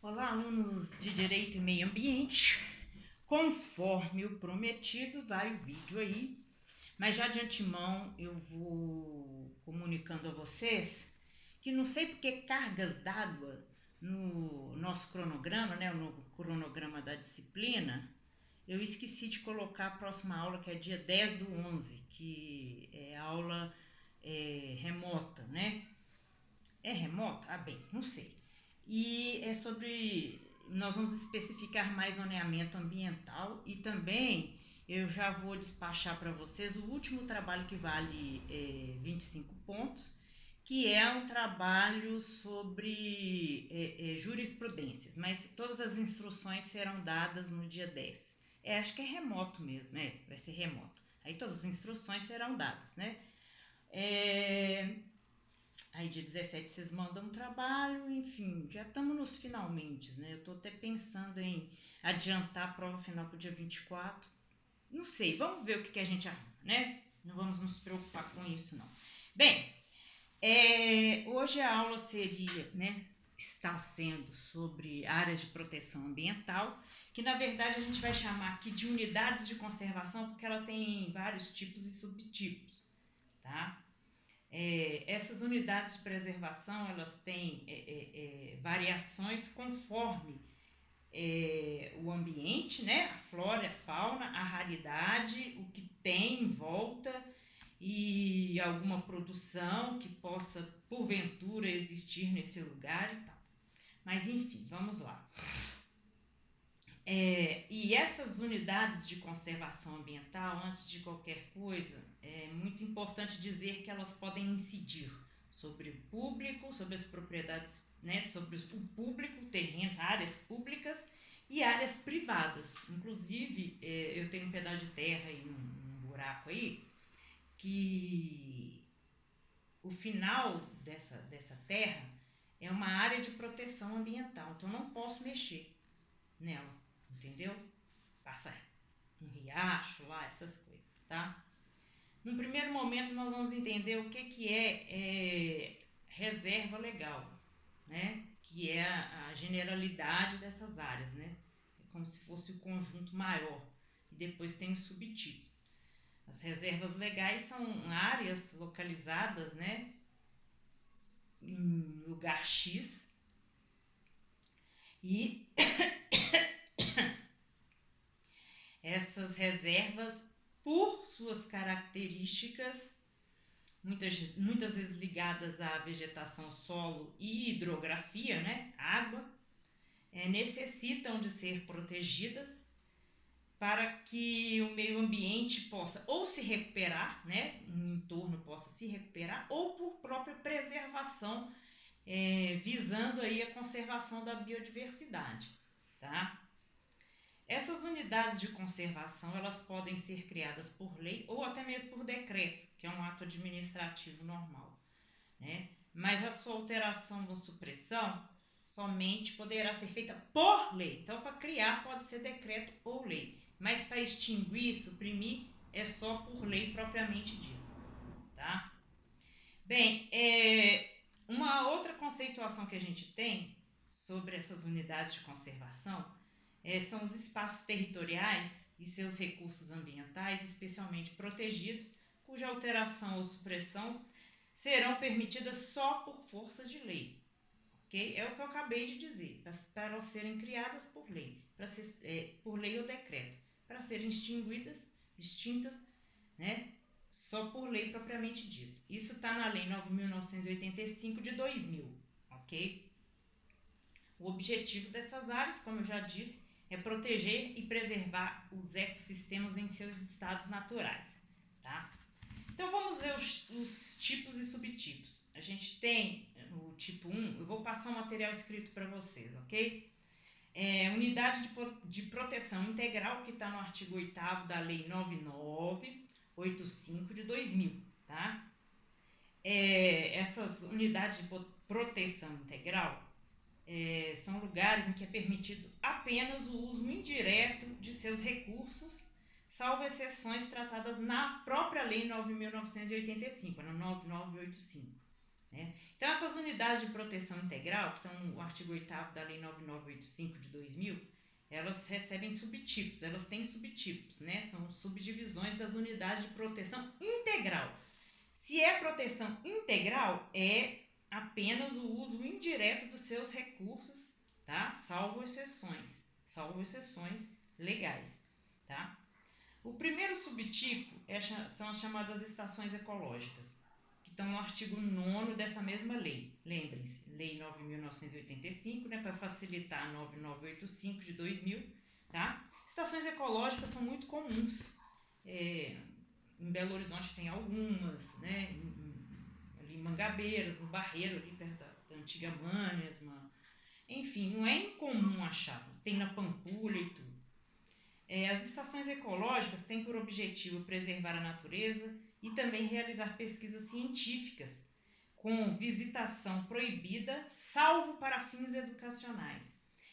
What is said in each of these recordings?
Olá, alunos de Direito e Meio Ambiente. Conforme o prometido, vai o vídeo aí, mas já de antemão eu vou comunicando a vocês que não sei porque cargas d'água no nosso cronograma, né, no cronograma da disciplina, eu esqueci de colocar a próxima aula, que é dia 10/11, que é aula remota, né? É remota? Ah, bem, não sei. E é sobre. Nós vamos especificar mais zoneamento ambiental e também eu já vou despachar para vocês o último trabalho que vale 25 pontos, que é um trabalho sobre jurisprudências, mas todas as instruções serão dadas no dia 10. Acho que é remoto mesmo, vai ser remoto. Aí todas as instruções serão dadas, né? Aí dia 17 vocês mandam um trabalho, enfim, já estamos nos finalmente, né? Eu estou até pensando em adiantar a prova final para o dia 24. Não sei, vamos ver o que a gente arruma, né? Não vamos nos preocupar com isso, não. Bem, hoje a aula seria, né? Está sendo sobre áreas de proteção ambiental, que na verdade a gente vai chamar aqui de unidades de conservação, porque ela tem vários tipos e subtipos, tá? Essas unidades de preservação, elas têm variações conforme o ambiente, né? A flora, a fauna, a raridade, o que tem em volta e alguma produção que possa, porventura, existir nesse lugar e tal. Mas enfim, vamos lá. E essas unidades de conservação ambiental, antes de qualquer coisa, é muito importante dizer que elas podem incidir sobre o público, sobre as propriedades, né, sobre o público, terrenos, áreas públicas e áreas privadas. Inclusive, eu tenho um pedaço de terra aí, um buraco aí, que o final dessa terra é uma área de proteção ambiental, então não posso mexer nela, entendeu? Passa um riacho lá, essas coisas, tá? No primeiro momento nós vamos entender o que é reserva legal, né? Que é a generalidade dessas áreas, né? É como se fosse o conjunto maior. E depois tem os subtipos. As reservas legais são áreas localizadas, né, em lugar X e essas reservas, por suas características, muitas vezes ligadas à vegetação, solo e hidrografia, né, água, necessitam de ser protegidas para que o meio ambiente possa ou se recuperar, né, o entorno possa se recuperar, ou por própria preservação, visando aí a conservação da biodiversidade, tá? Essas unidades de conservação, elas podem ser criadas por lei ou até mesmo por decreto, que é um ato administrativo normal, né? Mas a sua alteração ou supressão somente poderá ser feita por lei. Então, para criar pode ser decreto ou lei, mas para extinguir, suprimir, é só por lei propriamente dita, tá? Bem, uma outra conceituação que a gente tem sobre essas unidades de conservação são os espaços territoriais e seus recursos ambientais especialmente protegidos, cuja alteração ou supressão serão permitidas só por força de lei. Okay? É o que eu acabei de dizer, para elas serem criadas por lei, por lei ou decreto, para serem extintas, né, só por lei propriamente dita. Isso está na Lei 9.985 de 2000, ok? O objetivo dessas áreas, como eu já disse, é proteger e preservar os ecossistemas em seus estados naturais, tá? Então vamos ver os tipos e subtipos. A gente tem o tipo 1, eu vou passar o material escrito para vocês, ok? Unidade de proteção integral, que está no artigo 8º da Lei 9985 de 2000, tá? Essas unidades de proteção integral são lugares em que é permitido apenas o uso indireto de seus recursos, salvo exceções tratadas na própria Lei 9.985, na 9985. né? Então, essas unidades de proteção integral, que estão no artigo 8º da Lei 9985 de 2000, elas recebem subtipos, elas têm subtipos, né? São subdivisões das unidades de proteção integral. Se é proteção integral, é apenas o uso indireto dos seus recursos, tá? Salvo exceções legais, tá? O primeiro subtipo são as chamadas estações ecológicas, que estão no artigo 9º dessa mesma lei. Lembrem-se, Lei 9.985, né, para facilitar a 9985 de 2000, tá? Estações ecológicas são muito comuns. Em Belo Horizonte tem algumas, né? Ali em Mangabeiras, no Barreiro, ali perto da antiga Manesma. Enfim, não é incomum achar. Tem na Pampulha e tudo. As estações ecológicas têm por objetivo preservar a natureza e também realizar pesquisas científicas com visitação proibida, salvo para fins educacionais.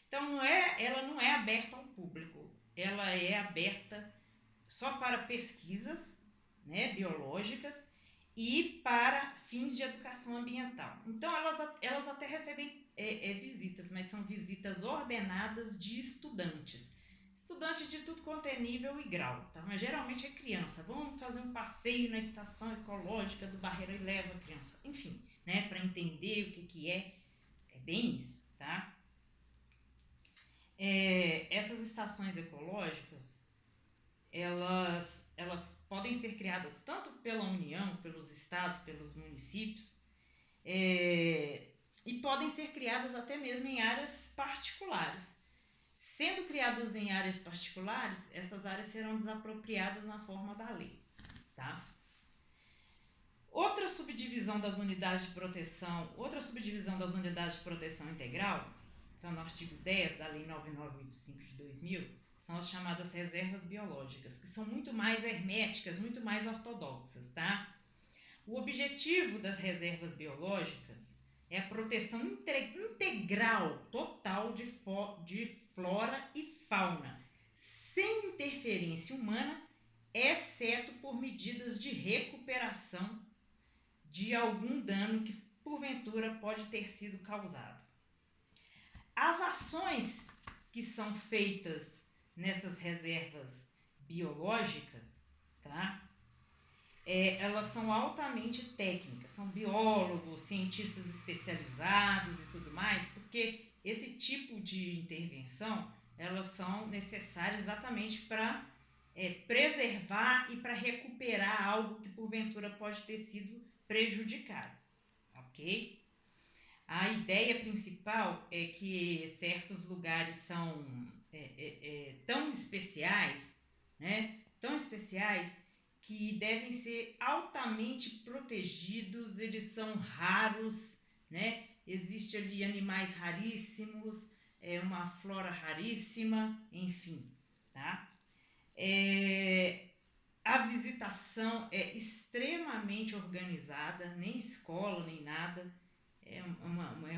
Então, ela não é aberta ao público, ela é aberta só para pesquisas, né, biológicas e para fins de educação ambiental. Então, elas até recebem visitas, mas são visitas ordenadas de estudantes. Estudante de tudo quanto é nível e grau, tá? Mas geralmente é criança. Vamos fazer um passeio na estação ecológica do Barreiro e leva a criança. Enfim, né, para entender o que é bem isso, tá? Essas estações ecológicas, elas podem ser criadas tanto pela União, pelos estados, pelos municípios, e podem ser criadas até mesmo em áreas particulares. Sendo criadas em áreas particulares, essas áreas serão desapropriadas na forma da lei, tá? Outra subdivisão das unidades de proteção integral, então no artigo 10 da Lei 9985 de 2000, são as chamadas reservas biológicas, que são muito mais herméticas, muito mais ortodoxas, tá? O objetivo das reservas biológicas é a proteção integral, total de flora e fauna, sem interferência humana, exceto por medidas de recuperação de algum dano que porventura pode ter sido causado. As ações que são feitas nessas reservas biológicas, tá? Elas são altamente técnicas, são biólogos, cientistas especializados e tudo mais, porque esse tipo de intervenção, elas são necessárias exatamente para preservar e para recuperar algo que porventura pode ter sido prejudicado, ok? A ideia principal é que certos lugares são tão especiais, né? Tão especiais que devem ser altamente protegidos, eles são raros, né? Existe ali animais raríssimos, uma flora raríssima, enfim, tá? A visitação é extremamente organizada, nem escola, nem nada, é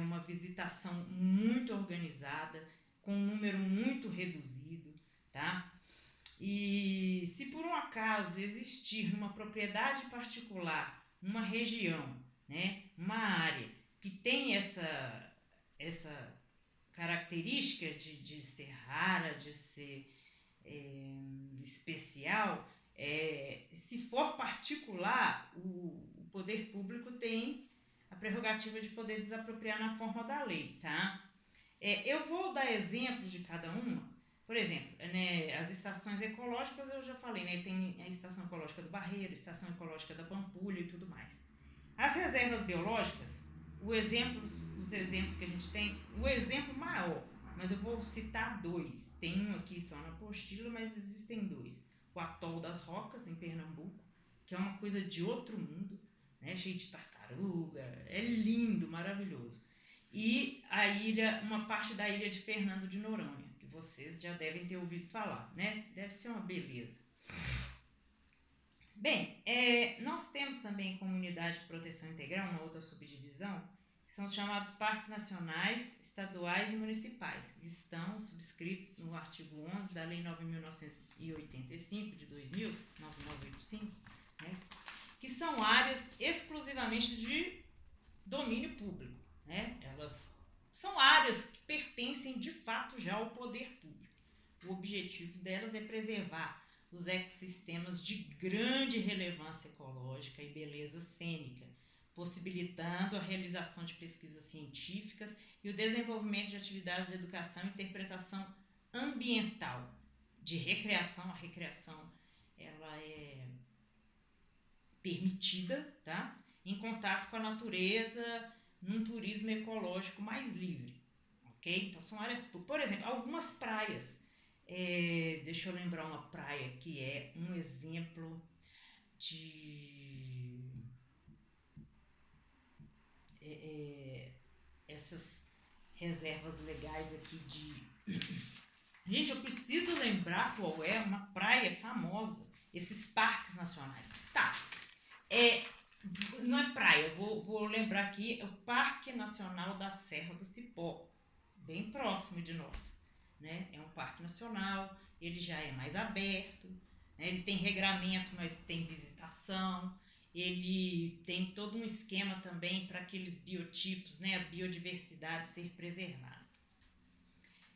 uma visitação muito organizada, com um número muito reduzido, tá? E se por um acaso existir numa propriedade particular, uma região, né, uma área que tem essa característica de ser rara, de ser especial, se for particular, o poder público tem a prerrogativa de poder desapropriar na forma da lei, tá? Eu vou dar exemplos de cada uma. Por exemplo, né, as estações ecológicas eu já falei, né? Tem a estação ecológica do Barreiro, a estação ecológica da Pampulha e tudo mais. As reservas biológicas, os exemplos que a gente tem, o exemplo maior, mas eu vou citar dois. Tem um aqui só na apostila, mas existem dois. O Atol das Rocas, em Pernambuco, que é uma coisa de outro mundo, né? Cheio de tartaruga, é lindo, maravilhoso. E uma parte da ilha de Fernando de Noronha, que vocês já devem ter ouvido falar, né? Deve ser uma beleza. Bem, nós temos também como unidade de proteção integral uma outra subdivisão, que são os chamados parques nacionais, estaduais e municipais, que estão subscritos no artigo 11 da Lei 9.985 de 2000, 9985, né? Que são áreas exclusivamente de domínio público, né? Elas são áreas que pertencem de fato já ao poder público. O objetivo delas é preservar os ecossistemas de grande relevância ecológica e beleza cênica, possibilitando a realização de pesquisas científicas e o desenvolvimento de atividades de educação e interpretação ambiental, de recreação. A recreação ela é permitida, tá? Em contato com a natureza, num turismo ecológico mais livre, ok? Então são áreas, por exemplo, algumas praias. Deixa eu lembrar uma praia que é um exemplo de essas reservas legais aqui de... Gente, eu preciso lembrar qual é uma praia famosa, esses parques nacionais. Tá, não é praia, vou lembrar aqui, é o Parque Nacional da Serra do Cipó, bem próximo de nós, né? É um parque nacional, ele já é mais aberto, né? Ele tem regramento, mas tem visitação, ele tem todo um esquema também para aqueles biotipos, né? A biodiversidade ser preservada.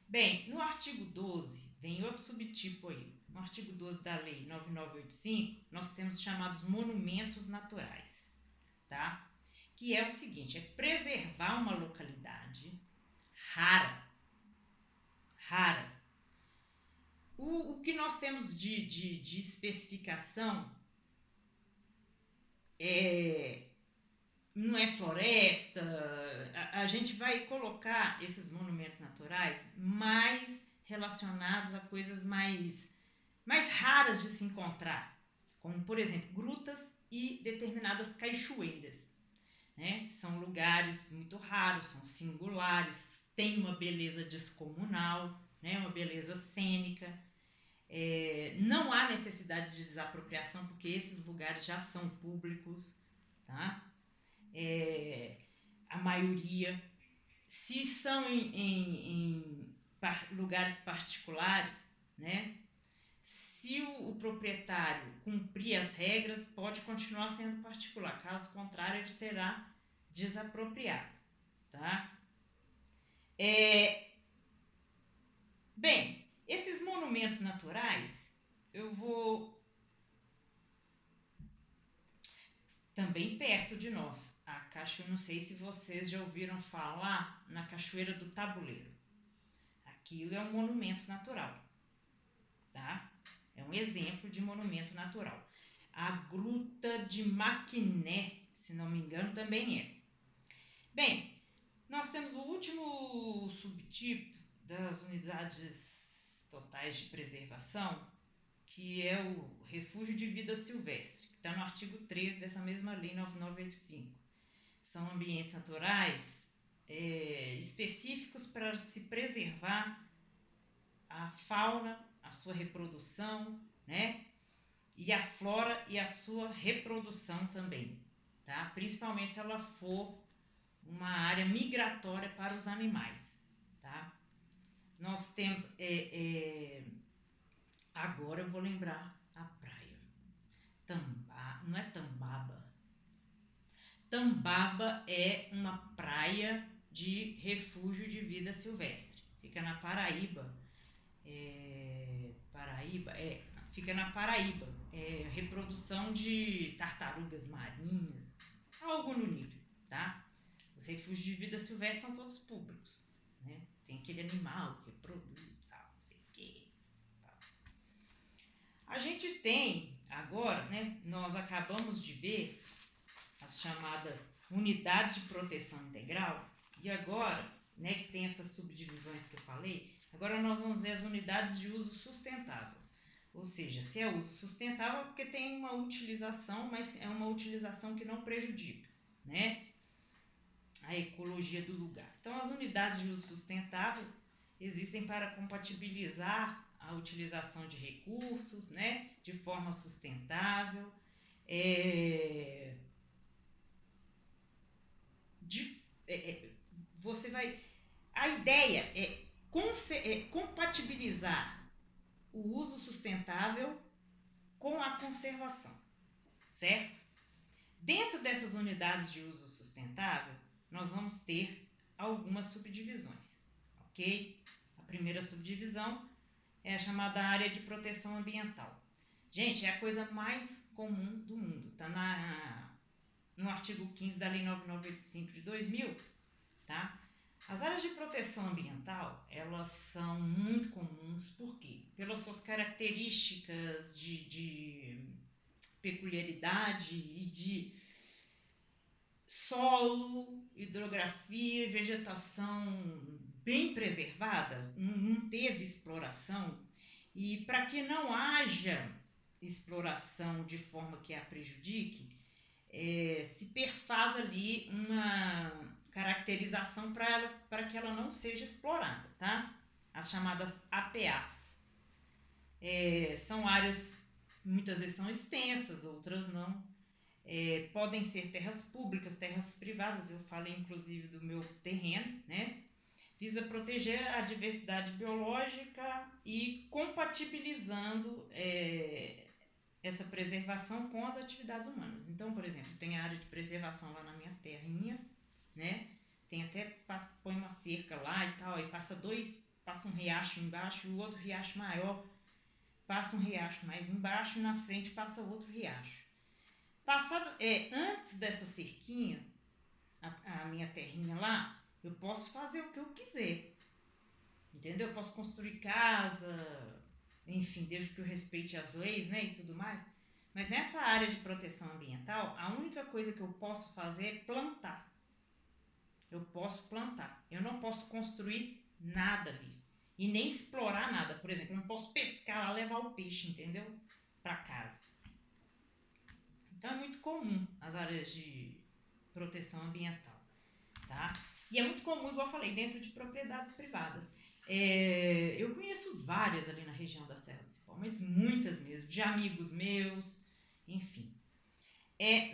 Bem, no artigo 12, vem outro subtipo aí. No artigo 12 da Lei 9985, nós temos chamados monumentos naturais, tá? Que é o seguinte, é preservar uma localidade rara. O que nós temos de especificação não é floresta. A gente vai colocar esses monumentos naturais mais relacionados a coisas mais raras de se encontrar, como, por exemplo, grutas e determinadas cachoeiras, né? São lugares muito raros, são singulares, têm uma beleza descomunal, né? Uma beleza cênica. Não há necessidade de desapropriação, porque esses lugares já são públicos, tá? A maioria, se são em lugares particulares, né? Se o proprietário cumprir as regras, pode continuar sendo particular. Caso contrário, ele será desapropriado, tá? Bem, esses monumentos naturais, eu vou também perto de nós. A cachoeira, não sei se vocês já ouviram falar na Cachoeira do Tabuleiro. Aquilo é um monumento natural, tá? É um exemplo de monumento natural. A Gruta de Maquiné, se não me engano, também é. Bem, nós temos o último subtipo das unidades totais de preservação, que é o refúgio de vida silvestre, que está no artigo 3 dessa mesma lei 9985. São ambientes naturais específicos para se preservar a fauna, a sua reprodução, né? E a flora e a sua reprodução também, tá? Principalmente se ela for uma área migratória para os animais, tá? Nós temos, agora eu vou lembrar a praia, não é Tambaba. Tambaba é uma praia de refúgio de vida silvestre, fica na Paraíba. Fica na Paraíba. Reprodução de tartarugas marinhas, algo no nível, tá? Os refúgios de vida silvestre são todos públicos, né? Tem aquele animal que reproduz, tal, não sei o que. A gente tem agora, né? Nós acabamos de ver as chamadas unidades de proteção integral e agora, né? Que tem essas subdivisões que eu falei. Agora nós vamos ver as unidades de uso sustentável. Ou seja, se é uso sustentável é porque tem uma utilização, mas é uma utilização que não prejudica, né? A ecologia do lugar. Então, as unidades de uso sustentável existem para compatibilizar a utilização de recursos, né, de forma sustentável, você vai... A ideia é compatibilizar o uso sustentável com a conservação, certo? Dentro dessas unidades de uso sustentável, nós vamos ter algumas subdivisões, ok? A primeira subdivisão é a chamada área de proteção ambiental. Gente, é a coisa mais comum do mundo, está no artigo 15 da Lei 9985 de 2000, tá? As áreas de proteção ambiental, elas são muito comuns, por quê? Pelas suas características de peculiaridade e de solo, hidrografia e vegetação bem preservada, não teve exploração, e para que não haja exploração de forma que a prejudique, se perfaz ali uma caracterização para que ela não seja explorada, tá? As chamadas APAs. São áreas, muitas vezes são extensas, outras não. Podem ser terras públicas, terras privadas, eu falei inclusive do meu terreno, né? Visa proteger a diversidade biológica e compatibilizando essa preservação com as atividades humanas. Então, por exemplo, tem a área de preservação lá na minha terrinha, né? Tem até, põe uma cerca lá e tal, aí passa um riacho embaixo e o outro riacho maior, passa um riacho mais embaixo e na frente passa outro riacho. Antes dessa cerquinha, a minha terrinha lá, eu posso fazer o que eu quiser, entendeu? Eu posso construir casa, enfim, desde que eu respeite as leis, né, e tudo mais. Mas nessa área de proteção ambiental, a única coisa que eu posso fazer é plantar. Eu posso plantar. Eu não posso construir nada ali. E nem explorar nada. Por exemplo, eu não posso pescar lá, levar o peixe, entendeu? Para casa. Então é muito comum as áreas de proteção ambiental, tá? E é muito comum, igual eu falei, dentro de propriedades privadas. Eu conheço várias ali na região da Serra do Cipó, mas muitas mesmo, de amigos meus, enfim.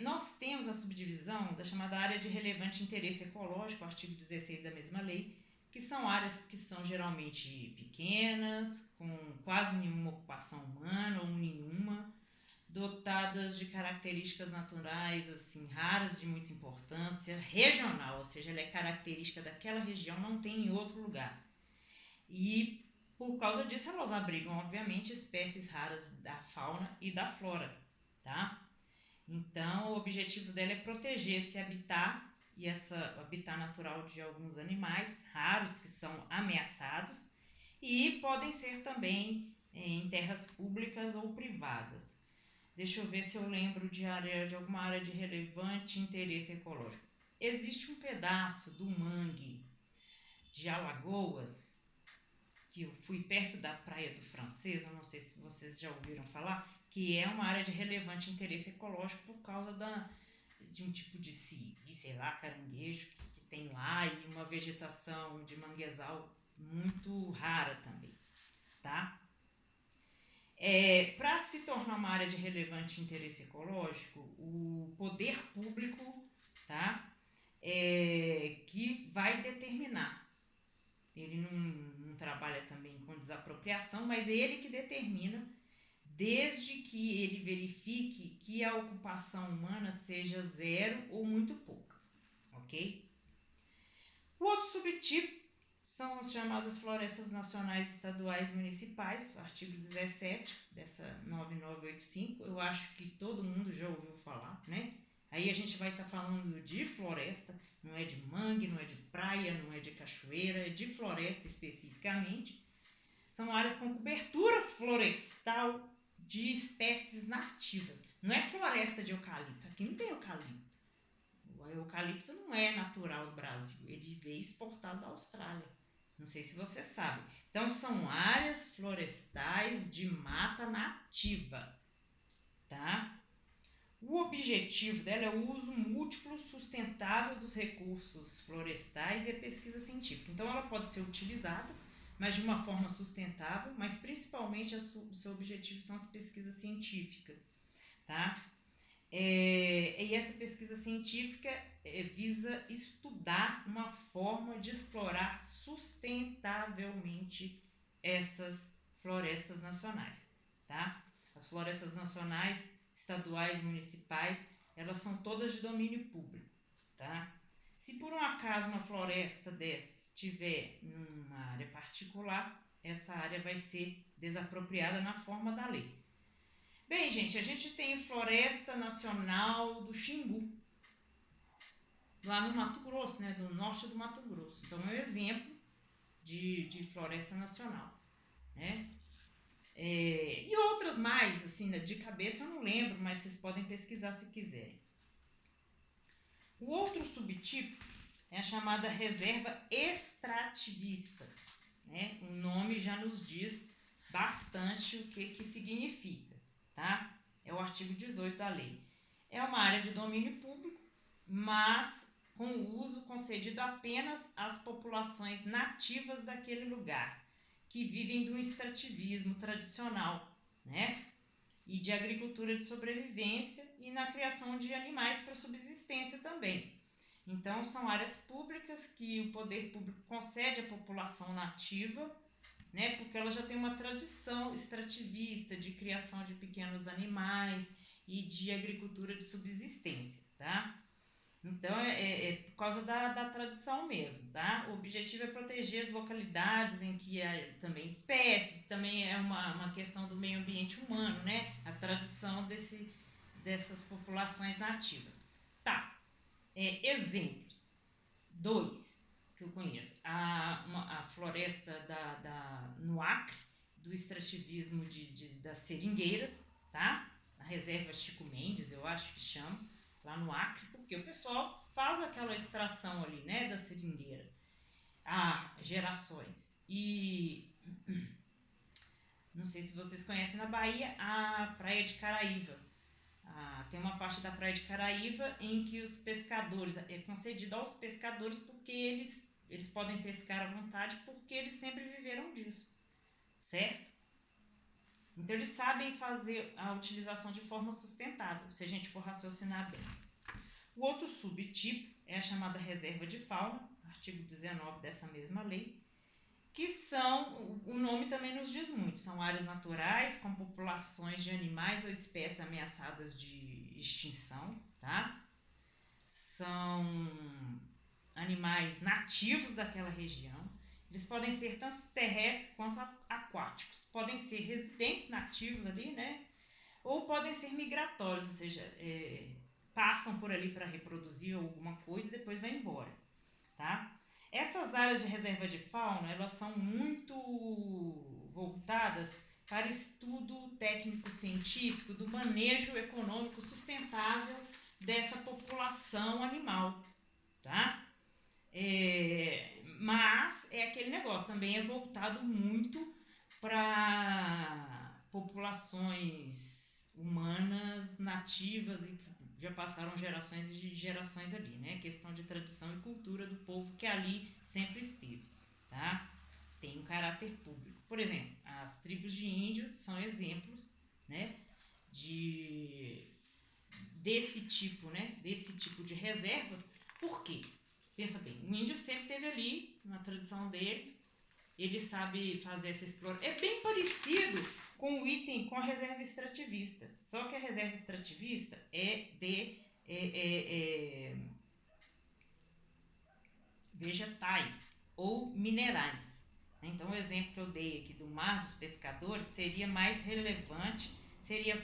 Nós temos a subdivisão da chamada área de relevante interesse ecológico, artigo 16 da mesma lei, que são áreas que são geralmente pequenas, com quase nenhuma ocupação humana ou nenhuma, dotadas de características naturais assim raras, de muita importância, regional, ou seja, ela é característica daquela região, não tem em outro lugar. E por causa disso elas abrigam, obviamente, espécies raras da fauna e da flora, tá? Então, o objetivo dela é proteger esse habitat e esse habitat natural de alguns animais raros que são ameaçados e podem ser também em terras públicas ou privadas. Deixa eu ver se eu lembro de alguma área de relevante interesse ecológico. Existe um pedaço do mangue de Alagoas, que eu fui perto da Praia do Francês, eu não sei se vocês já ouviram falar, que é uma área de relevante interesse ecológico por causa de um tipo de sei lá, caranguejo que tem lá e uma vegetação de manguezal muito rara também, tá? Para se tornar uma área de relevante interesse ecológico, o poder público, tá? Que vai determinar. Ele não trabalha também com desapropriação, mas é ele que determina, desde que ele verifique que a ocupação humana seja zero ou muito pouca, ok? O outro subtipo são as chamadas florestas nacionais, estaduais e municipais, o artigo 17 dessa 9985, eu acho que todo mundo já ouviu falar, né? Aí a gente vai estar falando de floresta, não é de mangue, não é de praia, não é de cachoeira, é de floresta especificamente. São áreas com cobertura florestal de espécies nativas. Não é floresta de eucalipto, aqui não tem eucalipto. O eucalipto não é natural do Brasil, ele veio exportado da Austrália. Não sei se você sabe. Então são áreas florestais de mata nativa, tá? O objetivo dela é o uso múltiplo sustentável dos recursos florestais e a pesquisa científica. Então ela pode ser utilizada, mas de uma forma sustentável, mas principalmente o seu objetivo são as pesquisas científicas, tá? E essa pesquisa científica visa estudar uma forma de explorar sustentavelmente essas florestas nacionais, tá? As florestas nacionais, estaduais, municipais, elas são todas de domínio público, tá? Se por um acaso uma floresta dessas estiver numa área particular, essa área vai ser desapropriada na forma da lei. Bem, gente, a gente tem Floresta Nacional do Xingu, lá no Mato Grosso, né, do norte do Mato Grosso. Então é um exemplo de floresta nacional, né? E outras mais, assim, de cabeça eu não lembro, mas vocês podem pesquisar se quiserem. O outro subtipo é a chamada reserva extrativista, né? O nome já nos diz bastante o que significa, tá? É o artigo 18 da lei. É uma área de domínio público, mas com o uso concedido apenas às populações nativas daquele lugar, que vivem do extrativismo tradicional, né? E de agricultura de sobrevivência e na criação de animais para subsistência também. Então, são áreas públicas que o poder público concede à população nativa, né, porque ela já tem uma tradição extrativista de criação de pequenos animais e de agricultura de subsistência, tá? Então, é por causa da tradição mesmo, tá? O objetivo é proteger as localidades em que há também espécies, também é uma questão do meio ambiente humano, né? A tradição dessas populações nativas. Tá, exemplos. 2 que eu conheço. A floresta no Acre, do extrativismo das seringueiras, tá? A reserva Chico Mendes, eu acho que chama, lá no Acre, porque o pessoal faz aquela extração ali, né, da seringueira há gerações. E não sei se vocês conhecem na Bahia a Praia de Caraíva. Tem uma parte da Praia de Caraíva em que os pescadores, é concedido aos pescadores porque eles podem pescar à vontade porque eles sempre viveram disso, certo? Então eles sabem fazer a utilização de forma sustentável, se a gente for raciocinar bem. O outro subtipo é a chamada reserva de fauna, artigo 19 dessa mesma lei, que são, o nome também nos diz muito, são áreas naturais com populações de animais ou espécies ameaçadas de extinção, tá? São animais nativos daquela região, eles podem ser tanto terrestres quanto aquáticos, podem ser residentes nativos ali, né? Ou podem ser migratórios, ou seja, passam por ali para reproduzir alguma coisa e depois vai embora, tá? Essas áreas de reserva de fauna, elas são muito voltadas para estudo técnico-científico do manejo econômico sustentável dessa população animal, tá? Mas é aquele negócio, também é voltado muito para populações humanas nativas e que já passaram gerações e gerações ali, né? Questão de tradição e cultura do povo que ali sempre esteve, tá? Tem um caráter público. Por exemplo, as tribos de índio são exemplos, né? Desse tipo, né? Desse tipo de reserva. Por quê? Pensa bem, o índio sempre teve ali, na tradição dele, ele sabe fazer essa exploração. É bem parecido com o item, com a reserva extrativista. Só que a reserva extrativista é de vegetais ou minerais. Então, o exemplo que eu dei aqui do Mar dos Pescadores seria mais relevante, seria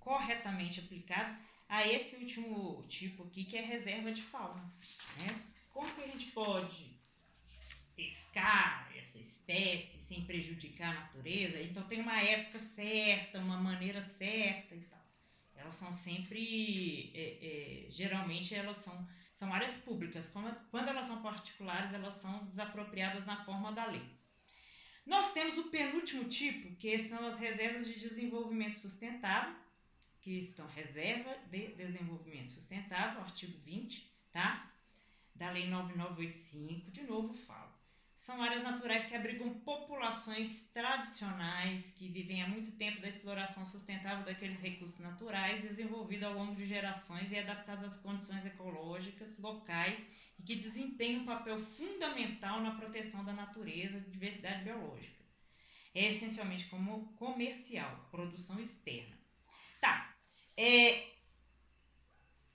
corretamente aplicado a esse último tipo aqui, que é reserva de fauna, né? Como que a gente pode pescar essa espécie sem prejudicar a natureza? Então tem uma época certa, uma maneira certa e tal. Elas são sempre, geralmente elas são áreas públicas. Quando elas são particulares, elas são desapropriadas na forma da lei. Nós temos o penúltimo tipo, que são as reservas de desenvolvimento sustentável, que estão reserva de desenvolvimento sustentável, artigo 20, tá? Da lei 9985, de novo falo. São áreas naturais que abrigam populações tradicionais que vivem há muito tempo da exploração sustentável daqueles recursos naturais desenvolvidos ao longo de gerações e adaptados às condições ecológicas locais e que desempenham um papel fundamental na proteção da natureza e diversidade biológica. É essencialmente como comercial, produção externa. Tá,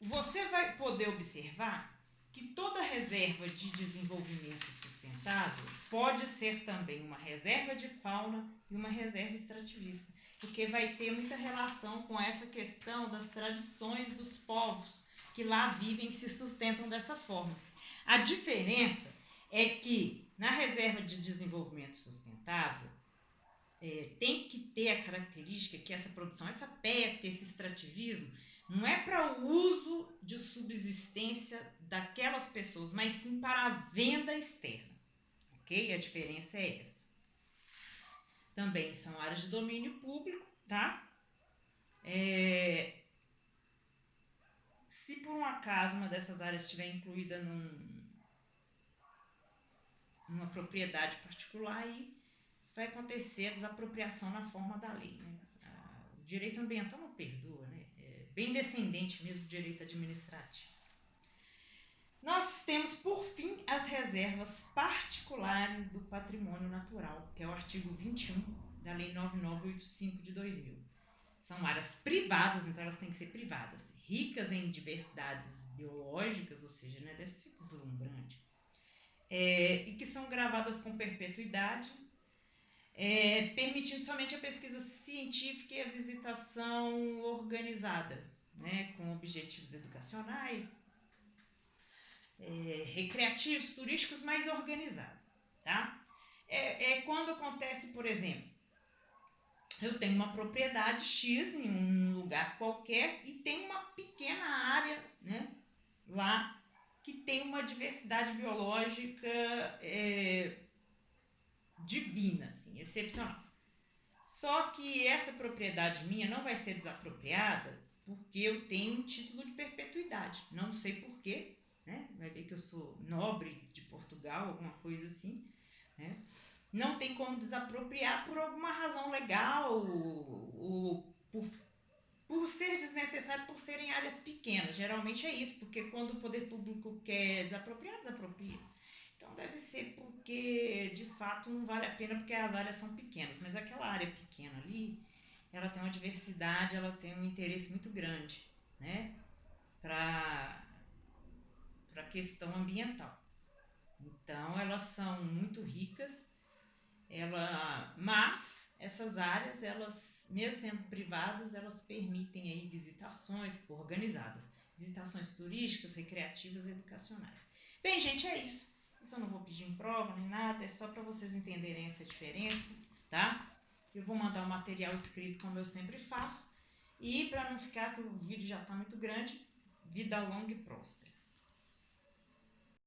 você vai poder observar que toda reserva de desenvolvimento sustentável pode ser também uma reserva de fauna e uma reserva extrativista, porque vai ter muita relação com essa questão das tradições dos povos que lá vivem e se sustentam dessa forma. A diferença é que na reserva de desenvolvimento sustentável tem que ter a característica que essa produção, essa pesca, esse extrativismo, não é para o uso de subsistência daquelas pessoas, mas sim para a venda externa, ok? A diferença é essa. Também são áreas de domínio público, tá? Se por um acaso uma dessas áreas estiver incluída numa propriedade particular, aí vai acontecer a desapropriação na forma da lei, né? O direito ambiental não perdoa, né? É bem descendente mesmo do direito administrativo. Nós temos, por fim, as reservas particulares do patrimônio natural, que é o artigo 21 da Lei 9985 de 2000. São áreas privadas, então elas têm que ser privadas, ricas em diversidades biológicas, ou seja, né, deve ser deslumbrante, e que são gravadas com perpetuidade, permitindo somente a pesquisa científica e a visitação organizada, né, com objetivos educacionais, recreativos, turísticos, mais organizados. Tá? Quando acontece, por exemplo, eu tenho uma propriedade X em um lugar qualquer e tem uma pequena área, né, lá que tem uma diversidade biológica divina, assim, excepcional. Só que essa propriedade minha não vai ser desapropriada porque eu tenho um título de perpetuidade. Não sei porquê, né? Vai ver que eu sou nobre de Portugal, alguma coisa assim, né? Não tem como desapropriar por alguma razão legal ou por ser desnecessário, por serem áreas pequenas. Geralmente é isso, porque quando o poder público quer desapropriar, desapropria. Então deve ser porque de fato não vale a pena porque as áreas são pequenas, mas aquela área pequena ali, ela tem uma diversidade, ela tem um interesse muito grande, né, para a questão ambiental. Então elas são muito ricas, mas essas áreas, elas, mesmo sendo privadas, elas permitem aí visitações organizadas, visitações turísticas, recreativas e educacionais. Bem, gente, é isso. Isso eu não vou pedir em prova nem nada, é só para vocês entenderem essa diferença, tá? Eu vou mandar o material escrito como eu sempre faço. E para não ficar que o vídeo já está muito grande, vida longa e próspera.